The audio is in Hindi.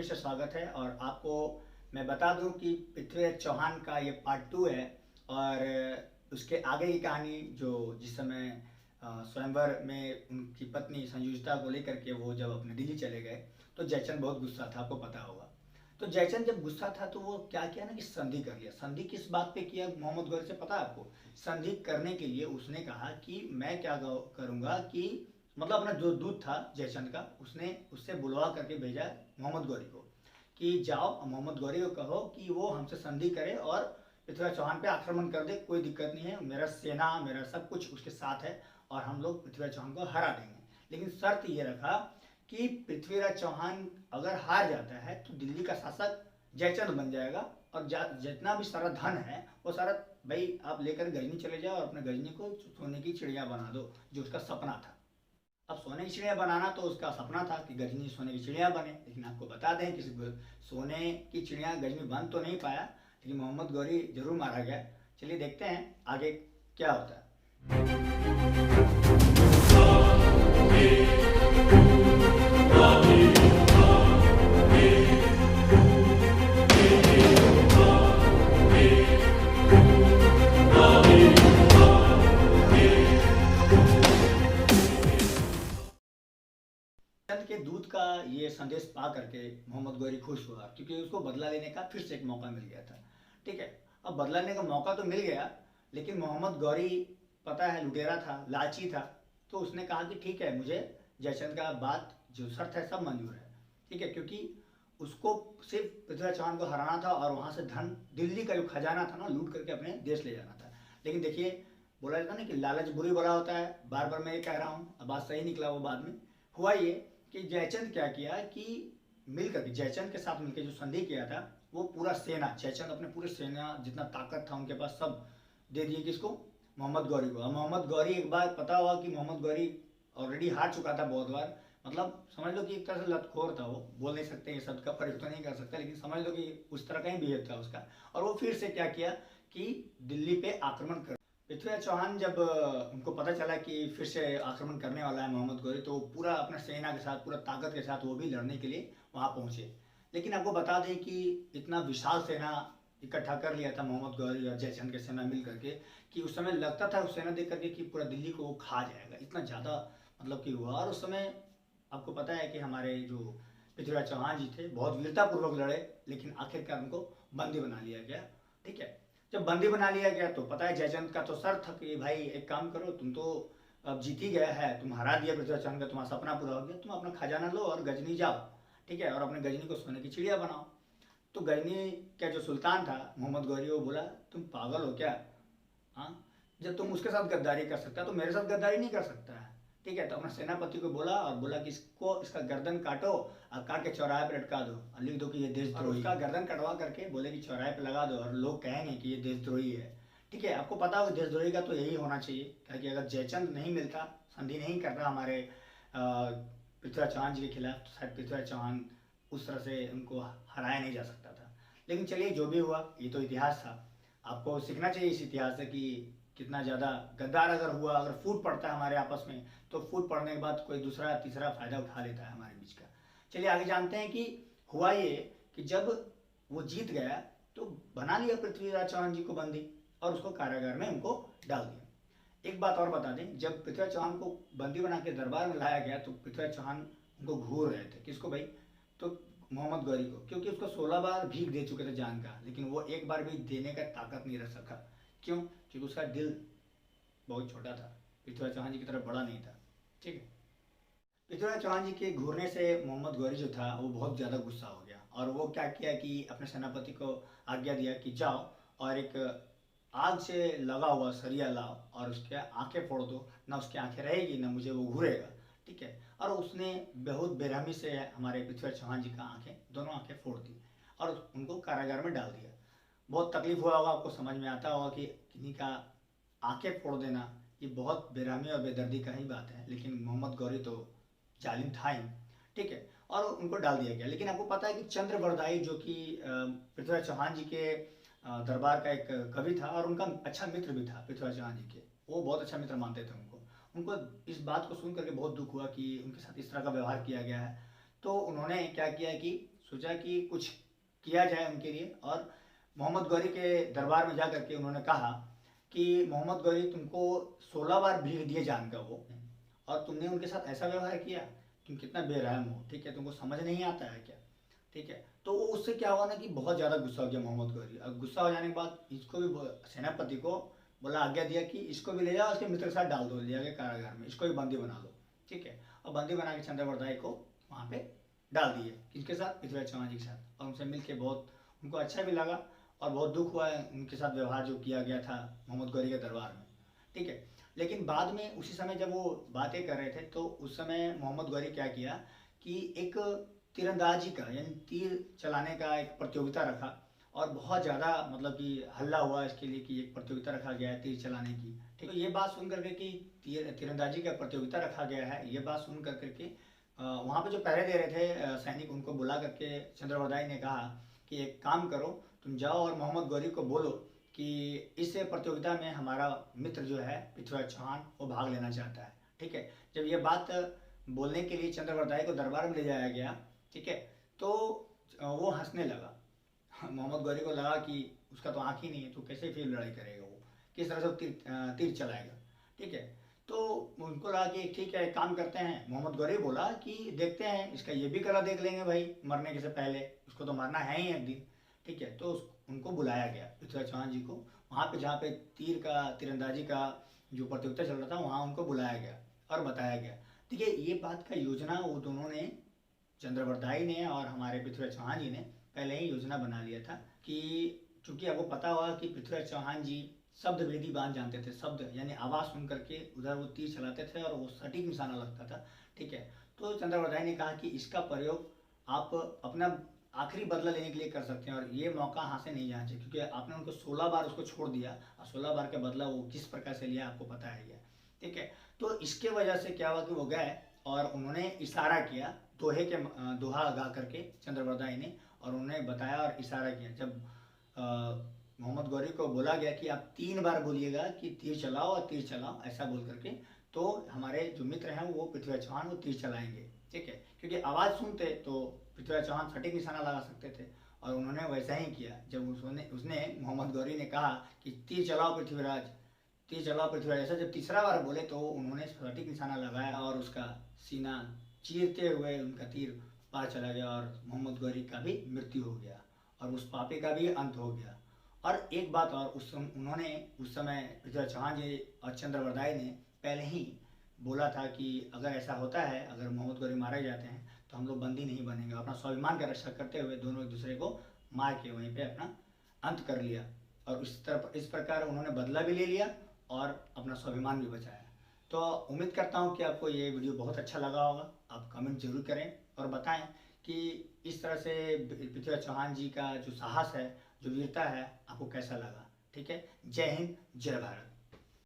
फिर से स्वागत है। और आपको मैं बता दूं कि पृथ्वीराज चौहान का ये पार्ट 2 है। और उसके आगे की कहानी जो जिस समय स्वयंवर में उनकी पत्नी संयुक्ता को लेकर के वो जब अपने दिल्ली चले गए तो जयचंद बहुत गुस्सा था, आपको पता होगा। तो जयचंद जब गुस्सा था तो वो क्या किया ना कि संधि कर लिया। संधि किस बात पे किया मोहम्मद गौरी से पता है आपको? संधि करने के लिए उसने कहा कि मैं क्या करूंगा कि मतलब अपना जो दूत था जयचंद का उसने उससे बुलवा करके भेजा मोहम्मद गौरी को कि जाओ मोहम्मद गौरी को कहो कि वो हमसे संधि करे और पृथ्वीराज चौहान पे आक्रमण कर दे, कोई दिक्कत नहीं है, मेरा सेना मेरा सब कुछ उसके साथ है और हम लोग पृथ्वीराज चौहान को हरा देंगे। लेकिन शर्त ये रखा कि पृथ्वीराज चौहान अगर हार जाता है तो दिल्ली का शासक जयचंद बन जाएगा और जितना भी सारा धन है वो सारा भाई आप लेकर गजनी चले जाओ और अपने गजनी को सोने की चिड़िया बना दो, जो उसका सपना था। अब सोने की चिड़िया बनाना तो उसका सपना था कि गजनी सोने की चिड़िया बने, लेकिन आपको बता दें कि सोने की चिड़िया गजनी बन तो नहीं पाया, लेकिन मोहम्मद गौरी जरूर मारा गया। चलिए देखते हैं आगे क्या होता है। चंद के दूत का ये संदेश पा करके मोहम्मद गौरी खुश हुआ क्योंकि उसको बदला लेने का फिर से एक मौका मिल गया था। ठीक है, अब बदला लेने का मौका तो मिल गया, लेकिन मोहम्मद गौरी पता है लुटेरा था, लालची था। तो उसने कहा कि ठीक है, मुझे जयचंद का बात जो शर्त है सब मंजूर है। ठीक है, क्योंकि उसको सिर्फ पृथ्वीराज चौहान को हराना था और वहां से धन दिल्ली का जो खजाना था ना लूट करके अपने देश ले जाना था। लेकिन देखिए, बोला जाता ना कि लालच बुरी बला होता है, बार बार मैं ये कह रहा हूँ, अब बात सही निकला वो बाद में। हुआ ये कि जयचंद क्या किया कि मिलकर जयचंद के साथ मिलकर जो संधि किया था वो पूरा सेना, जयचंद अपने पूरे सेना जितना ताकत था उनके पास सब दे दिए किसको? मोहम्मद गौरी को। और मोहम्मद गौरी एक बार पता हुआ कि मोहम्मद गौरी ऑलरेडी हार चुका था बहुत बार, मतलब समझ लो कि एक तरह से लतखोर था, वो बोल नहीं सकते ये शब्द का प्रयोग तो नहीं कर सकता, लेकिन समझ लो कि उस तरह का ही बिहेव था उसका। और वो फिर से क्या किया कि दिल्ली पे आक्रमण कर पृथ्वीराज चौहान जब उनको पता चला कि फिर से आक्रमण करने वाला है मोहम्मद गौरी, तो पूरा अपना सेना के साथ पूरा ताकत के साथ वो भी लड़ने के लिए वहां पहुंचे। लेकिन आपको बता दें कि इतना विशाल सेना इकट्ठा कर लिया था मोहम्मद गौरी और जयचंद के सेना मिल करके कि उस समय लगता था उस सेना देख करके कि पूरा दिल्ली को वो खा जाएगा, इतना ज़्यादा मतलब कि हुआ। और उस समय आपको पता है कि हमारे जो पृथ्वीराज चौहान जी थे बहुत वीरतापूर्वक लड़े, लेकिन आखिरकार उनको बंदी बना लिया गया। ठीक है, जब बंदी बना लिया गया तो पता है जयचंद का तो सर था कि भाई एक काम करो, तुम तो अब जीत ही गया है, तुम हरा दिया पृथ्वीराज चौहान का, तुम्हारा सपना पूरा हो गया, तुम अपना खजाना लो और गजनी जाओ। ठीक है, और अपने गजनी को सोने की चिड़िया बनाओ। तो गजनी का जो सुल्तान था मोहम्मद गौरी, वो बोला तुम पागल हो क्या? हाँ, जब तुम उसके साथ गद्दारी कर सकता है तो मेरे साथ गद्दारी नहीं कर सकता है। ठीक है, तो अपना सेनापति को बोला और बोला कि इसको इसका गर्दन काटो और काट के चौराहे पे लटका दो और लिख दो कि ये देशद्रोही। उसका गर्दन कटवा करके बोले कि चौराहे पे लगा दो और लोग कहेंगे कि ये देशद्रोही है। ठीक है, आपको पता होगा देशद्रोही का तो यही होना चाहिए, क्योंकि अगर जयचंद नहीं मिलता, संधि नहीं करता हमारे पृथ्वीराज चौहान जी के खिलाफ, तो शायद पृथ्वीराज चौहान उस तरह से उनको हराया नहीं जा सकता था। लेकिन चलिए जो भी हुआ, ये तो इतिहास था। आपको सीखना चाहिए इस इतिहास से कि कितना ज़्यादा गद्दार अगर हुआ, अगर फूट पड़ता है हमारे आपस में, तो फूट पड़ने के बाद कोई दूसरा तीसरा फायदा उठा लेता है हमारे बीच का। चलिए आगे जानते हैं कि हुआ ये कि जब वो जीत गया तो बना लिया पृथ्वीराज चौहान जी को बंदी और उसको कारागार में उनको डाल दिया। एक बात और बता दें, जब पृथ्वीराज चौहान को बंदी बना के दरबार में लाया गया तो पृथ्वीराज चौहान उनको घूर रहे थे। किसको भाई? तो मोहम्मद गौरी को, क्योंकि उसको 16 बार भीख दे चुके थे जान का, लेकिन वो एक बार भी देने का ताकत नहीं रख सका। क्यों? क्योंकि उसका दिल बहुत छोटा था, पृथ्वीराज चौहान जी की तरफ बड़ा नहीं था। ठीक है, पृथ्वीराज चौहान जी के घूरने से मोहम्मद गौरी जो था वो बहुत ज़्यादा गुस्सा हो गया और वो क्या किया कि अपने सेनापति को आज्ञा दिया कि जाओ और एक आग से लगा हुआ सरिया लाओ और उसके आंखें फोड़ दो, ना उसकी आंखें रहेगी ना मुझे वो घूरेगा। ठीक है, और उसने बहुत बेरहमी से हमारे पृथ्वीराज चौहान जी का आंखें, दोनों आंखें फोड़ दी और उनको कारागार में डाल दिया। बहुत तकलीफ हुआ होगा, आपको समझ में आता होगा कि किन्हीं का आंखें फोड़ देना ये बहुत बेरहमी और बेदर्दी का ही बात है, लेकिन मोहम्मद गौरी तो जालिम था ही। ठीक है, और उनको डाल दिया गया। लेकिन आपको पता है कि चंद्रवरदाई जो कि पृथ्वीराज चौहान जी के दरबार का एक कवि था और उनका अच्छा मित्र भी था पृथ्वीराज चौहान जी के, वो बहुत अच्छा मित्र मानते थे उनको। उनको इस बात को सुन करके बहुत दुख हुआ कि उनके साथ इस तरह का व्यवहार किया गया है। तो उन्होंने क्या किया कि सोचा कि कुछ किया जाए उनके लिए, और मोहम्मद गौरी के दरबार में जा करके उन्होंने कहा कि मोहम्मद गौरी, तुमको 16 बार भीख दिए जान का वो, और तुमने उनके साथ ऐसा व्यवहार किया, तुम कितना बेरहम हो, ठीक है, तुमको समझ नहीं आता है क्या, ठीक है। तो वो उससे क्या हुआ ना कि बहुत ज़्यादा गुस्सा हो गया मोहम्मद गौरी। अब गुस्सा हो जाने के बाद इसको भी सेनापति को बोला, आज्ञा दिया कि इसको भी ले जाओ, उसके मित्र के साथ डाल दो, ले जाके कारागार में, इसको भी बंदी बना दो, ठीक है। और बंदी बना के चंद्रवरदाई को वहाँ पे डाल दिए, किसके साथ, पृथ्वीराज चौहान जी के साथ। और उनसे मिल के बहुत उनको अच्छा भी लगा, और बहुत दुख हुआ है उनके साथ व्यवहार जो किया गया था मोहम्मद गौरी के दरबार में, ठीक है। लेकिन बाद में उसी समय जब वो बातें कर रहे थे, तो उस समय मोहम्मद गौरी क्या किया कि एक तीरंदाजी का यानी तीर चलाने का एक प्रतियोगिता रखा, और बहुत ज़्यादा मतलब कि हल्ला हुआ इसके लिए कि एक प्रतियोगिता रखा गया है तीर चलाने की, ठीक है। ये बात सुन करके कि तीरंदाजी का प्रतियोगिता रखा गया है, ये बात सुन करके वहाँ पे जो पहरे दे रहे थे सैनिक, उनको बुला करके चंद्रवरदाई ने कहा कि एक काम करो, तुम जाओ और मोहम्मद गौरी को बोलो कि इस प्रतियोगिता में हमारा मित्र जो है पृथ्वीराज चौहान वो भाग लेना चाहता है, ठीक है। जब ये बात बोलने के लिए चंद्रवरदाई को दरबार में ले जाया गया, ठीक है, तो वो हंसने लगा। मोहम्मद गौरी को लगा कि उसका तो आँख ही नहीं है, तो कैसे फिर लड़ाई करेगा वो, किस तरह से वो तीर चलाएगा, ठीक है। तो उनको लगा कि ठीक है, एक काम करते हैं। मोहम्मद गौरी बोला कि देखते हैं, इसका ये भी कला देख लेंगे भाई, मरने के से पहले, उसको तो मरना है ही एक दिन, ठीक है। तो उनको बुलाया गया पृथ्वीराज चौहान जी को, वहाँ पे जहाँ पे तीरंदाजी का जो प्रतियोगिता चल रहा था, वहाँ उनको बुलाया गया और बताया गया। देखिए, ये बात का योजना वो दोनों ने, चंद्रवरदाई ने और हमारे पृथ्वीराज चौहान जी ने पहले ही योजना बना लिया था कि चूंकि आपको पता होगा कि पृथ्वीराज चौहान जी शब्द वेदी बाण जानते थे, शब्द यानी आवाज़ सुन करके उधर वो तीर चलाते थे और वो सटीक निशाना लगता था, ठीक है। तो चंद्रवरदाई ने कहा कि इसका प्रयोग आप अपना आखिरी बदला लेने के लिए कर सकते हैं, और ये मौका हाथ से नहीं जाना चाहिए, क्योंकि आपने उनको 16 बार उसको छोड़ दिया, और 16 बार का बदला वो किस प्रकार से लिया आपको पता है, ठीक है। तो इसके वजह से क्या हुआ कि वो गए और उन्होंने इशारा किया, दोहे के दोहा गा करके चंद्रवरदाई ने, और उन्होंने बताया और इशारा किया। जब मोहम्मद गौरी को बोला गया कि आप 3 बार बोलिएगा कि तीर चलाओ और तीर चलाओ, ऐसा बोल करके, तो हमारे जो मित्र हैं वो पृथ्वीराज चौहान वो तीर चलाएंगे, ठीक है, क्योंकि आवाज़ सुनते तो पृथ्वीराज चौहान सटीक निशाना लगा सकते थे, और उन्होंने वैसा ही किया। जब उसने मोहम्मद गौरी ने कहा कि तीर चलाओ पृथ्वीराज, तीर चलाओ पृथ्वीराज, ऐसा जब तीसरा बार बोले तो उन्होंने सटीक निशाना लगाया और उसका सीना चीरते हुए उनका तीर पार चला गया, और मोहम्मद गौरी का भी मृत्यु हो गया, और उस पापी का भी अंत हो गया। और एक बात और, उन्होंने उस समय पृथ्वीराज चौहान जी और चंद्रवरदाई ने पहले ही बोला था कि अगर ऐसा होता है, अगर मोहम्मद गौरी मारे जाते हैं तो हम लोग बंदी नहीं बनेंगे। अपना स्वाभिमान की रक्षा करते हुए दोनों एक दूसरे को मार के वहीं पे अपना अंत कर लिया, और इस प्रकार उन्होंने बदला भी ले लिया और अपना स्वाभिमान भी बचाया। तो उम्मीद करता हूँ कि आपको ये वीडियो बहुत अच्छा लगा होगा। आप कमेंट जरूर करें और बताएं कि इस तरह से पृथ्वीराज चौहान जी का जो साहस है, जो वीरता है, आपको कैसा लगा, ठीक है। जय हिंद, जय भारत।